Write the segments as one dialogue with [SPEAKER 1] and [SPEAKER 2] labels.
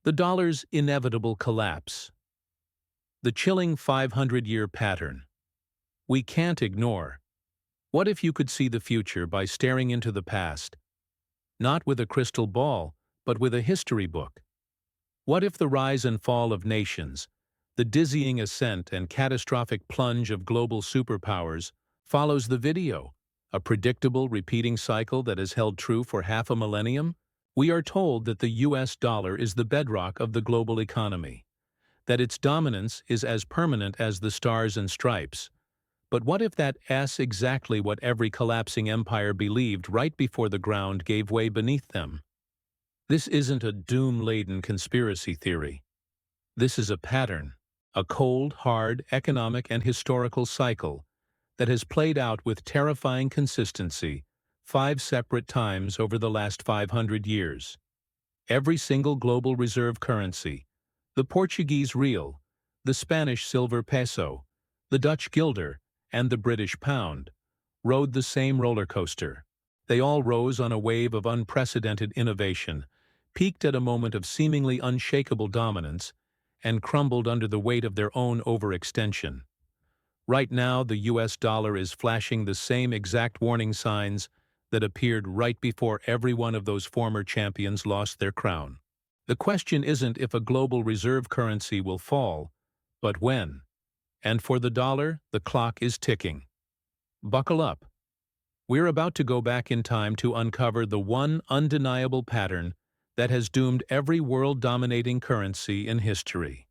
[SPEAKER 1] The dollar's inevitable collapse. The chilling 500-year pattern. We can't ignore. What if you could see the future by staring into the past? Not with a crystal ball, but with a history book. What if the rise and fall of nations, the dizzying ascent and catastrophic plunge of global superpowers, follows the video, a predictable, repeating cycle that has held true for half a millennium? We are told that the US dollar is the bedrock of the global economy, that its dominance is as permanent as the stars and stripes. But what if that's exactly what every collapsing empire believed right before the ground gave way beneath them? This isn't a doom-laden conspiracy theory. This is a pattern, a cold, hard economic and historical cycle that has played out with terrifying consistency 5 separate times over the last 500 years. Every single global reserve currency, the Portuguese real, the Spanish silver peso, the Dutch guilder, and the British pound, rode the same roller coaster. They all rose on a wave of unprecedented innovation, peaked at a moment of seemingly unshakable dominance, and crumbled under the weight of their own overextension. Right now, the US dollar is flashing the same exact warning signs that appeared right before every one of those former champions lost their crown. The question isn't if a global reserve currency will fall, but when. And for the dollar, the clock is ticking. Buckle up. We're about to go back in time to uncover the one undeniable pattern that has doomed every world-dominating currency in history.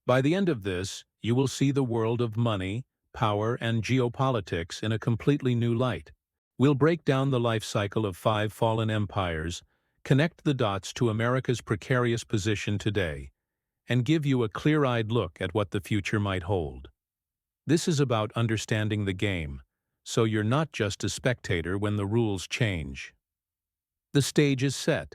[SPEAKER 1] By the end of this, you will see the world of money, power, and geopolitics in a completely new light. We'll break down the life cycle of 5 fallen empires, connect the dots to America's precarious position today, and give you a clear-eyed look at what the future might hold. This is about understanding the game, so you're not just a spectator when the rules change. The stage is set.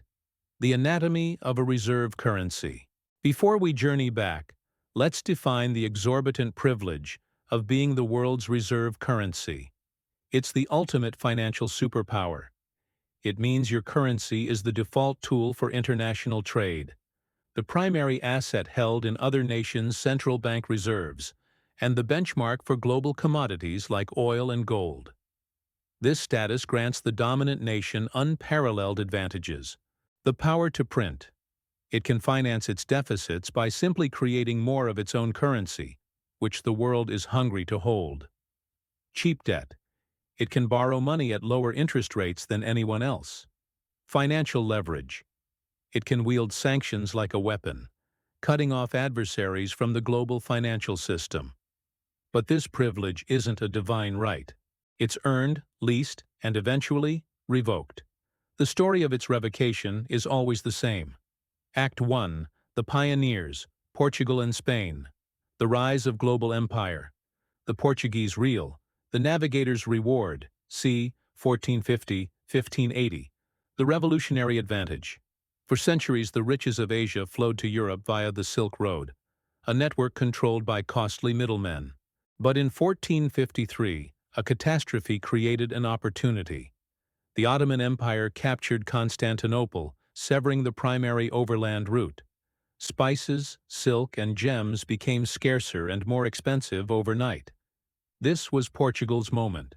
[SPEAKER 1] The anatomy of a reserve currency. Before we journey back, let's define the exorbitant privilege of being the world's reserve currency. It's the ultimate financial superpower. It means your currency is the default tool for international trade, the primary asset held in other nations' central bank reserves, and the benchmark for global commodities like oil and gold. This status grants the dominant nation unparalleled advantages. The power to print. It can finance its deficits by simply creating more of its own currency, which the world is hungry to hold. Cheap debt. It can borrow money at lower interest rates than anyone else. Financial leverage. It can wield sanctions like a weapon, cutting off adversaries from the global financial system. But this privilege isn't a divine right. It's earned, leased, and eventually revoked. The story of its revocation is always the same. Act 1. The Pioneers, Portugal and Spain. The rise of global empire. The Portuguese real. The navigator's reward. C. 1450-1580. The revolutionary advantage. For centuries, the riches of Asia flowed to Europe via the Silk Road, a network controlled by costly middlemen. But in 1453, a catastrophe created an opportunity. The Ottoman Empire captured Constantinople, severing the primary overland route. Spices, silk, and gems became scarcer and more expensive overnight. This was Portugal's moment.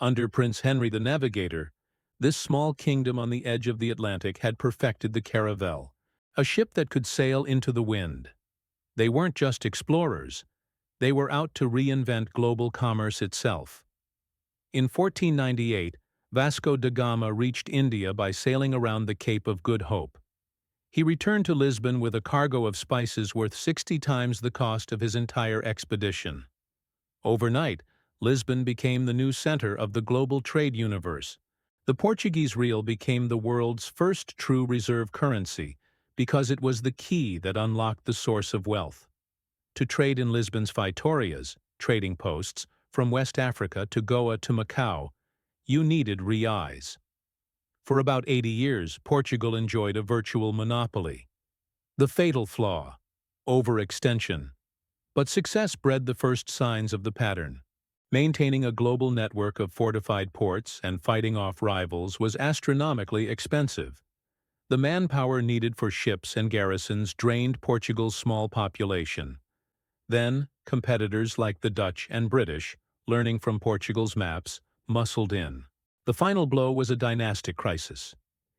[SPEAKER 1] Under Prince Henry the Navigator, this small kingdom on the edge of the Atlantic had perfected the caravel, a ship that could sail into the wind. They weren't just explorers. They were out to reinvent global commerce itself. In 1498, Vasco da Gama reached India by sailing around the Cape of Good Hope. He returned to Lisbon with a cargo of spices worth 60 times the cost of his entire expedition. Overnight, Lisbon became the new center of the global trade universe. The Portuguese real became the world's first true reserve currency because it was the key that unlocked the source of wealth. To trade in Lisbon's feitorias, trading posts, from West Africa to Goa to Macau, you needed reais. For about 80 years, Portugal enjoyed a virtual monopoly. The fatal flaw: overextension. But success bred the first signs of the pattern. Maintaining a global network of fortified ports and fighting off rivals was astronomically expensive. The manpower needed for ships and garrisons drained Portugal's small population. Then, competitors like the Dutch and British, learning from Portugal's maps, muscled in. The final blow was a dynastic crisis.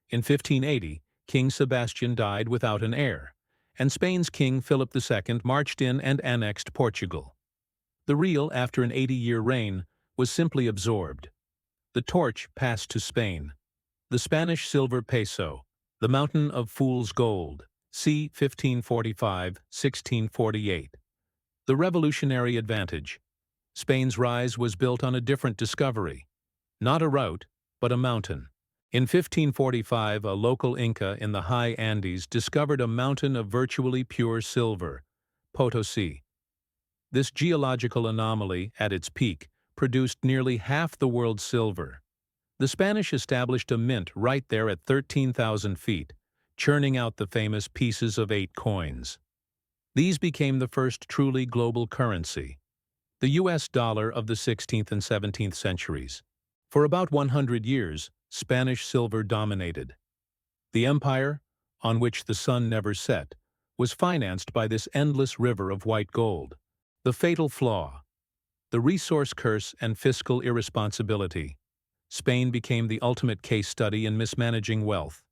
[SPEAKER 1] In 1580, King Sebastian died without an heir, and Spain's King Philip II marched in and annexed Portugal. The real, after an 80-year reign, was simply absorbed. The torch passed to Spain. The Spanish silver peso, the mountain of fool's gold, c. 1545-1648. The revolutionary advantage. Spain's rise was built on a different discovery. Not a route, but a mountain. In 1545, a local Inca in the high Andes discovered a mountain of virtually pure silver, Potosi. This geological anomaly, at its peak, produced nearly half the world's silver. The Spanish established a mint right there at 13,000 feet, churning out the famous pieces of 8 coins. These became the first truly global currency, the US dollar of the 16th and 17th centuries. For about 100 years, Spanish silver dominated. The empire, on which the sun never set, was financed by this endless river of white gold. The fatal flaw. The resource curse and fiscal irresponsibility. Spain became the ultimate case study in mismanaging wealth.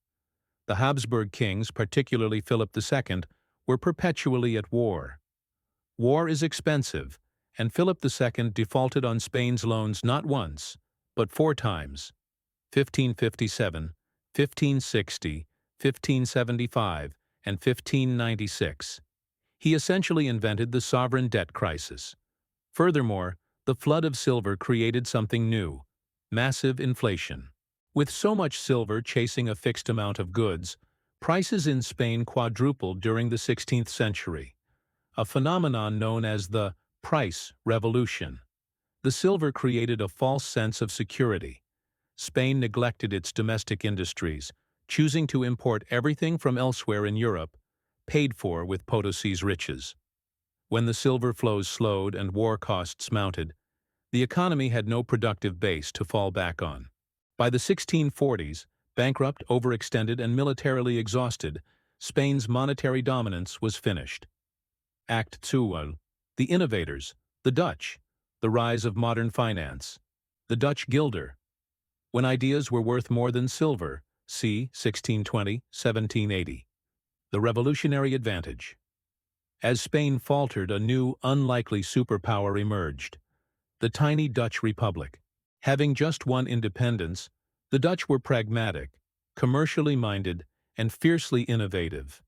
[SPEAKER 1] The Habsburg kings, particularly Philip II, were perpetually at war. War is expensive, and Philip II defaulted on Spain's loans not once, but 4 times: 1557, 1560, 1575, and 1596. He essentially invented the sovereign debt crisis. Furthermore, the flood of silver created something new: massive inflation. With so much silver chasing a fixed amount of goods, prices in Spain quadrupled during the 16th century, a phenomenon known as the price revolution. The silver created a false sense of security. Spain neglected its domestic industries, choosing to import everything from elsewhere in Europe, paid for with Potosi's riches. When the silver flows slowed and war costs mounted, the economy had no productive base to fall back on. By the 1640s, bankrupt, overextended, and militarily exhausted, Spain's monetary dominance was finished. Act 2. The innovators, the Dutch, the rise of modern finance. The Dutch guilder. When ideas were worth more than silver, c. 1620-1780. The revolutionary advantage. As Spain faltered, a new, unlikely superpower emerged: the tiny Dutch Republic. Having just won independence, the Dutch were pragmatic, commercially minded, and fiercely innovative.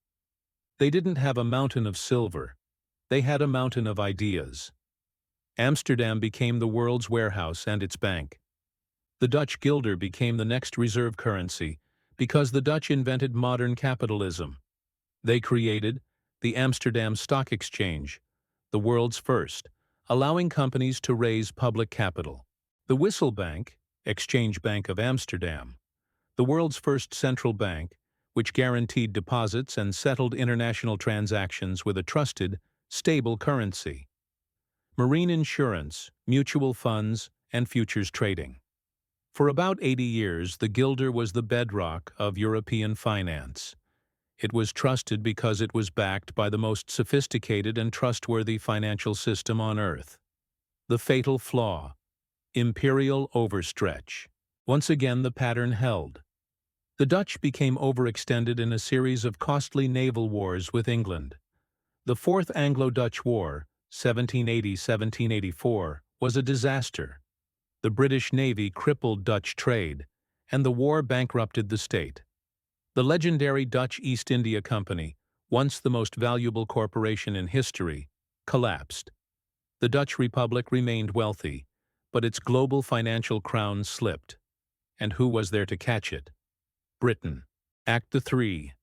[SPEAKER 1] They didn't have a mountain of silver. They had a mountain of ideas. Amsterdam became the world's warehouse and its bank. The Dutch guilder became the next reserve currency because the Dutch invented modern capitalism. They created the Amsterdam Stock Exchange, the world's first, allowing companies to raise public capital. The Wissel Bank, Exchange Bank of Amsterdam, the world's first central bank, which guaranteed deposits and settled international transactions with a trusted, stable currency. Marine insurance, mutual funds, and futures trading. For about 80 years, the guilder was the bedrock of European finance. It was trusted because it was backed by the most sophisticated and trustworthy financial system on earth. The fatal flaw. Imperial overstretch. Once again, the pattern held. The Dutch became overextended in a series of costly naval wars with England. The Fourth Anglo-Dutch War, 1780-1784, was a disaster. The British Navy crippled Dutch trade, and the war bankrupted the state. The legendary Dutch East India Company, once the most valuable corporation in history, collapsed. The Dutch Republic remained wealthy, but its global financial crown slipped. And who was there to catch it? Britain. Act 3.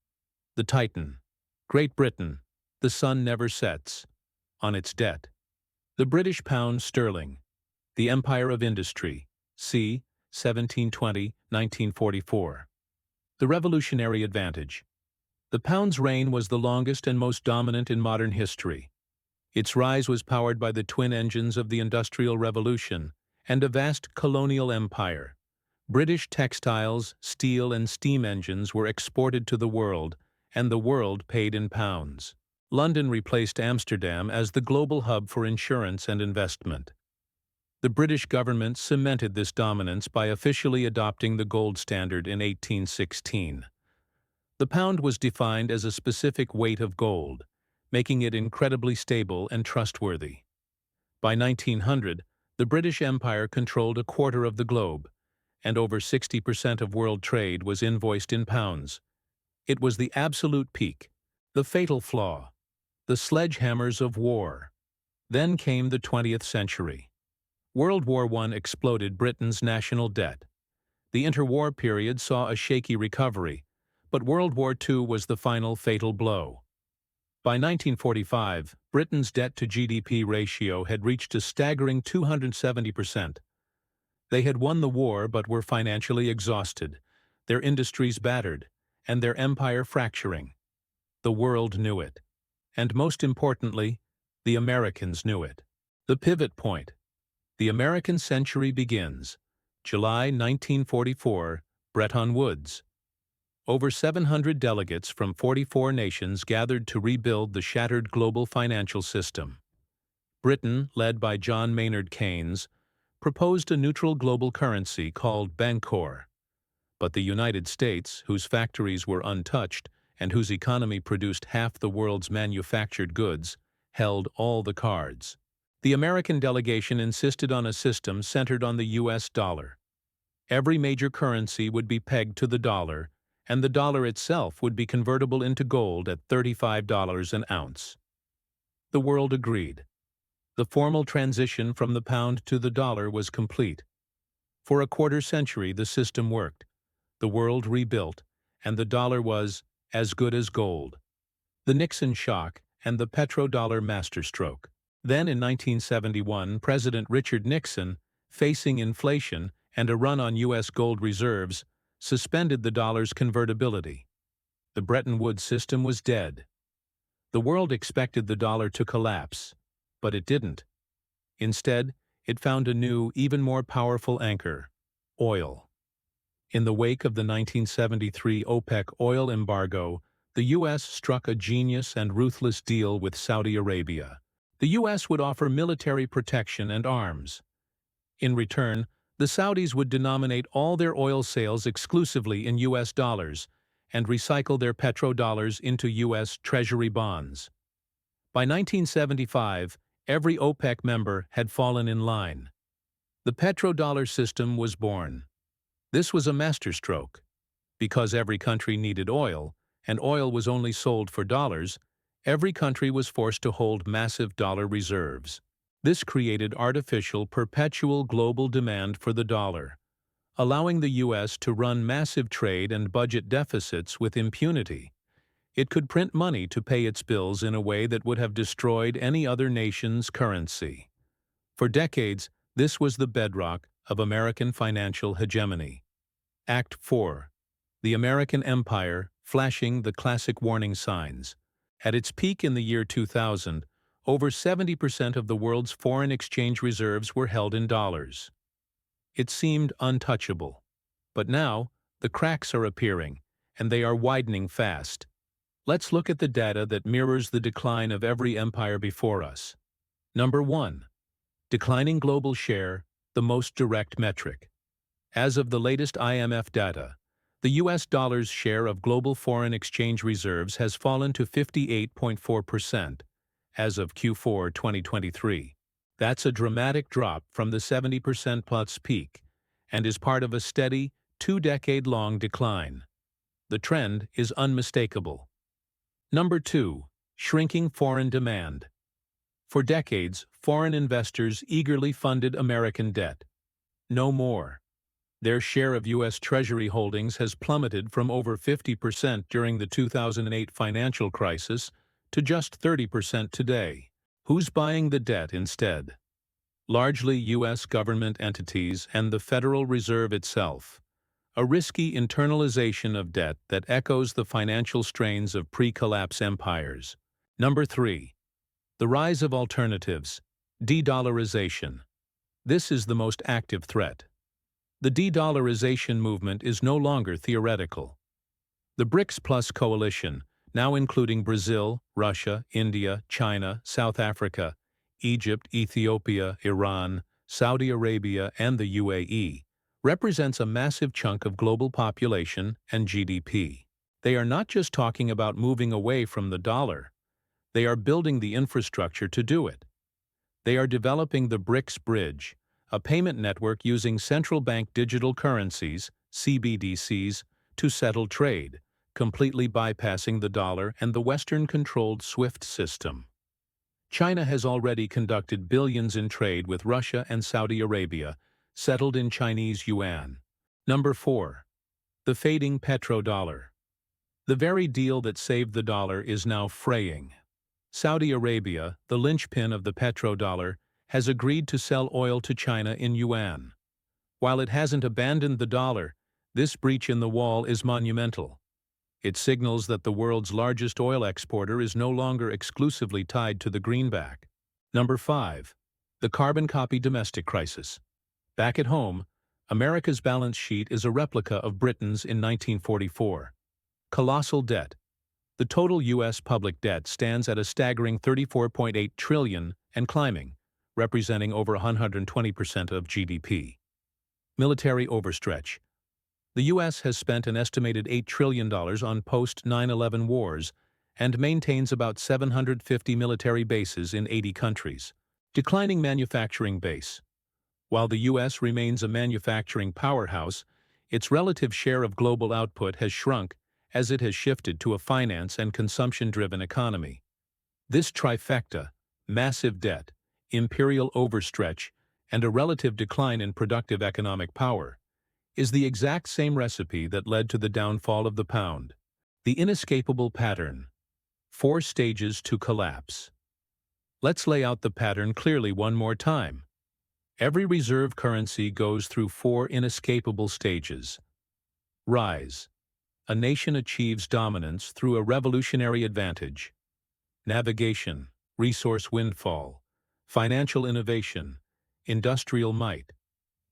[SPEAKER 1] The Titan. Great Britain. The sun never sets. On its debt. The British pound sterling. The Empire of Industry. c. 1720-1944. The revolutionary advantage. The pound's reign was the longest and most dominant in modern history. Its rise was powered by the twin engines of the Industrial Revolution and a vast colonial empire. British textiles, steel, and steam engines were exported to the world, and the world paid in pounds. London replaced Amsterdam as the global hub for insurance and investment. The British government cemented this dominance by officially adopting the gold standard in 1816. The pound was defined as a specific weight of gold, making it incredibly stable and trustworthy. By 1900, the British Empire controlled a quarter of the globe, and over 60% of world trade was invoiced in pounds. It was the absolute peak, the fatal flaw, the sledgehammers of war. Then came the 20th century. World War I exploded Britain's national debt. The interwar period saw a shaky recovery, but World War II was the final fatal blow. By 1945, Britain's debt-to-GDP ratio had reached a staggering 270%. They had won the war but were financially exhausted, their industries battered, and their empire fracturing. The world knew it. And most importantly, the Americans knew it. The pivot point. The American century begins. July 1944, Bretton Woods. Over 700 delegates from 44 nations gathered to rebuild the shattered global financial system. Britain, led by John Maynard Keynes, proposed a neutral global currency called Bancor. But the United States, whose factories were untouched and whose economy produced half the world's manufactured goods, held all the cards. The American delegation insisted on a system centered on the U.S. dollar. Every major currency would be pegged to the dollar, and the dollar itself would be convertible into gold at $35 an ounce. The world agreed. The formal transition from the pound to the dollar was complete. For a quarter century the system worked. The world rebuilt, and the dollar was as good as gold. The Nixon shock and the petrodollar masterstroke. Then in 1971, President Richard Nixon, facing inflation and a run on U.S. gold reserves, suspended the dollar's convertibility. The Bretton Woods system was dead. The world expected the dollar to collapse, but it didn't. Instead, it found a new, even more powerful anchor: oil. In the wake of the 1973 OPEC oil embargo, the U.S. struck a genius and ruthless deal with Saudi Arabia. The U.S. would offer military protection and arms. In return, the Saudis would denominate all their oil sales exclusively in U.S. dollars and recycle their petrodollars into U.S. Treasury bonds. By 1975, every OPEC member had fallen in line. The petrodollar system was born. This was a masterstroke. Because every country needed oil, and oil was only sold for dollars, every country was forced to hold massive dollar reserves. This created artificial, perpetual global demand for the dollar, allowing the U.S. to run massive trade and budget deficits with impunity. It could print money to pay its bills in a way that would have destroyed any other nation's currency. For decades, this was the bedrock of American financial hegemony. Act 4. The American Empire, flashing the classic warning signs. At its peak in the year 2000, over 70% of the world's foreign exchange reserves were held in dollars. It seemed untouchable. But now, the cracks are appearing, and they are widening fast. Let's look at the data that mirrors the decline of every empire before us. Number 1. Declining global share, the most direct metric. As of the latest IMF data, the U.S. dollar's share of global foreign exchange reserves has fallen to 58.4%. As of Q4 2023. That's a dramatic drop from the 70% plus peak, and is part of a steady, 2-decade-long decline. The trend is unmistakable. Number 2. Shrinking foreign demand. For decades, foreign investors eagerly funded American debt. No more. Their share of U.S. Treasury holdings has plummeted from over 50% during the 2008 financial crisis to just 30% today. Who's buying the debt instead? Largely U.S. government entities and the Federal Reserve itself. A risky internalization of debt that echoes the financial strains of pre-collapse empires. Number 3. The rise of alternatives. De-dollarization. This is the most active threat. The de-dollarization movement is no longer theoretical. The BRICS Plus coalition, now including Brazil, Russia, India, China, South Africa, Egypt, Ethiopia, Iran, Saudi Arabia, and the UAE, represents a massive chunk of global population and GDP. They are not just talking about moving away from the dollar. They are building the infrastructure to do it. They are developing the BRICS Bridge, a payment network using central bank digital currencies, CBDCs, to settle trade, completely bypassing the dollar and the Western-controlled SWIFT system. China has already conducted billions in trade with Russia and Saudi Arabia, settled in Chinese yuan. Number 4. The fading petrodollar. The very deal that saved the dollar is now fraying. Saudi Arabia, the linchpin of the petrodollar, has agreed to sell oil to China in yuan. While it hasn't abandoned the dollar, this breach in the wall is monumental. It signals that the world's largest oil exporter is no longer exclusively tied to the greenback. Number 5. The carbon copy domestic crisis. Back at home, America's balance sheet is a replica of Britain's in 1944. Colossal debt. The total U.S. public debt stands at a staggering $34.8 trillion and climbing, representing over 120% of GDP. Military overstretch. The U.S. has spent an estimated $8 trillion on post-9/11 wars and maintains about 750 military bases in 80 countries. Declining manufacturing base. While the U.S. remains a manufacturing powerhouse, its relative share of global output has shrunk as it has shifted to a finance and consumption-driven economy. This trifecta, massive debt, imperial overstretch, and a relative decline in productive economic power, is the exact same recipe that led to the downfall of the pound. The inescapable pattern. 4 stages to collapse. Let's lay out the pattern clearly one more time. Every reserve currency goes through 4 inescapable stages. Rise. A nation achieves dominance through a revolutionary advantage. Navigation, resource windfall, financial innovation, industrial might.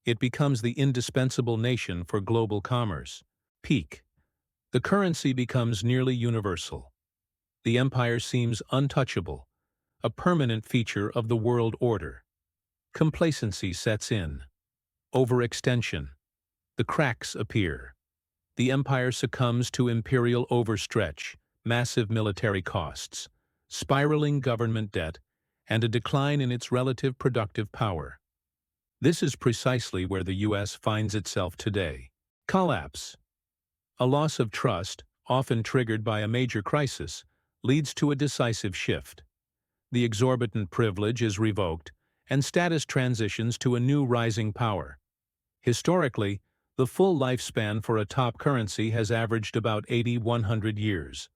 [SPEAKER 1] It becomes the indispensable nation for global commerce. Peak. The currency becomes nearly universal. The empire seems untouchable, a permanent feature of the world order. Complacency sets in. Overextension. The cracks appear. The empire succumbs to imperial overstretch, massive military costs, spiraling government debt, and a decline in its relative productive power. This is precisely where the U.S. finds itself today. Collapse. A loss of trust, often triggered by a major crisis, leads to a decisive shift. The exorbitant privilege is revoked, and status transitions to a new rising power. Historically, the full lifespan for a top currency has averaged about 100 years.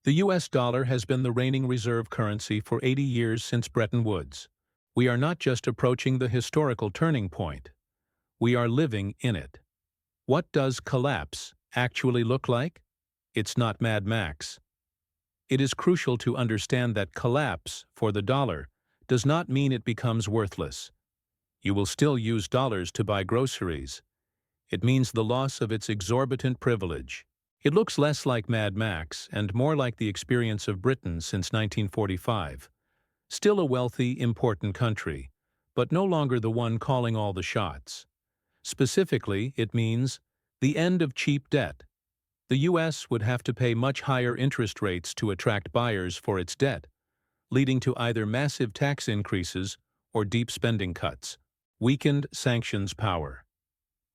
[SPEAKER 1] The U.S. dollar has been the reigning reserve currency for 80 years since Bretton Woods. We are not just approaching the historical turning point. We are living in it. What does collapse actually look like? It's not Mad Max. It is crucial to understand that collapse, for the dollar, does not mean it becomes worthless. You will still use dollars to buy groceries. It means the loss of its exorbitant privilege. It looks less like Mad Max and more like the experience of Britain since 1945. Still a wealthy, important country, but no longer the one calling all the shots. Specifically, it means the end of cheap debt. The U.S. would have to pay much higher interest rates to attract buyers for its debt, leading to either massive tax increases or deep spending cuts. Weakened sanctions power.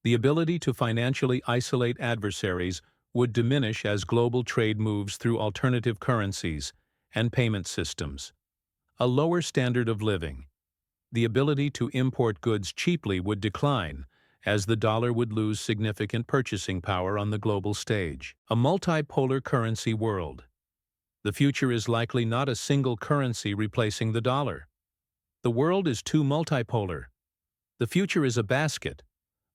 [SPEAKER 1] The ability to financially isolate adversaries would diminish as global trade moves through alternative currencies and payment systems. A lower standard of living. The ability to import goods cheaply would decline, as the dollar would lose significant purchasing power on the global stage. A multipolar currency world. The future is likely not a single currency replacing the dollar. The world is too multipolar. The future is a basket,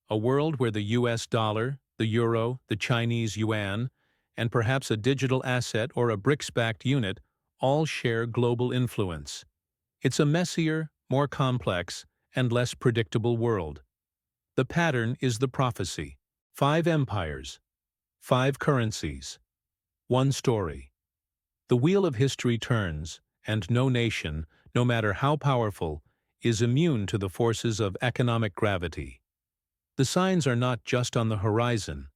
[SPEAKER 1] a world where the US dollar, the euro, the Chinese yuan, and perhaps a digital asset or a BRICS-backed unit all share global influence. It's a messier, more complex, and less predictable world. The pattern is the prophecy. 5 empires, 5 currencies, 1 story. The wheel of history turns, and no nation, no matter how powerful, is immune to the forces of economic gravity. The signs are not just on the horizon.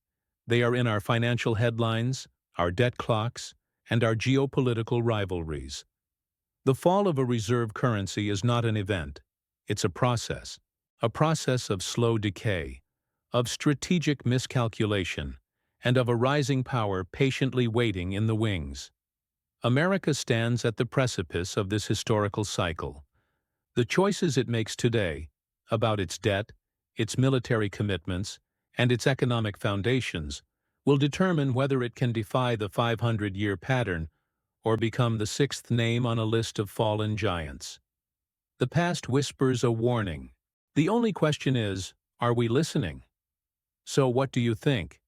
[SPEAKER 1] They are in our financial headlines, our debt clocks, and our geopolitical rivalries. The fall of a reserve currency is not an event. It's a process of slow decay, of strategic miscalculation, and of a rising power patiently waiting in the wings. America stands at the precipice of this historical cycle. The choices it makes today about its debt, its military commitments, and its economic foundations will determine whether it can defy the 500-year pattern or become the 6th name on a list of fallen giants. The past whispers a warning. The only question is, are we listening? So what do you think?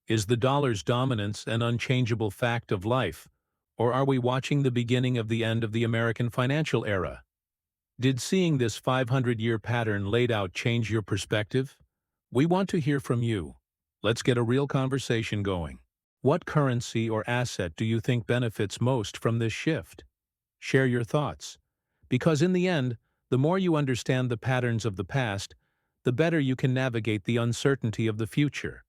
[SPEAKER 1] Is the dollar's dominance an unchangeable fact of life, or are we watching the beginning of the end of the American financial era? Did seeing this 500-year pattern laid out change your perspective? We want to hear from you. Let's get a real conversation going. What currency or asset do you think benefits most from this shift? Share your thoughts. Because in the end, the more you understand the patterns of the past, the better you can navigate the uncertainty of the future.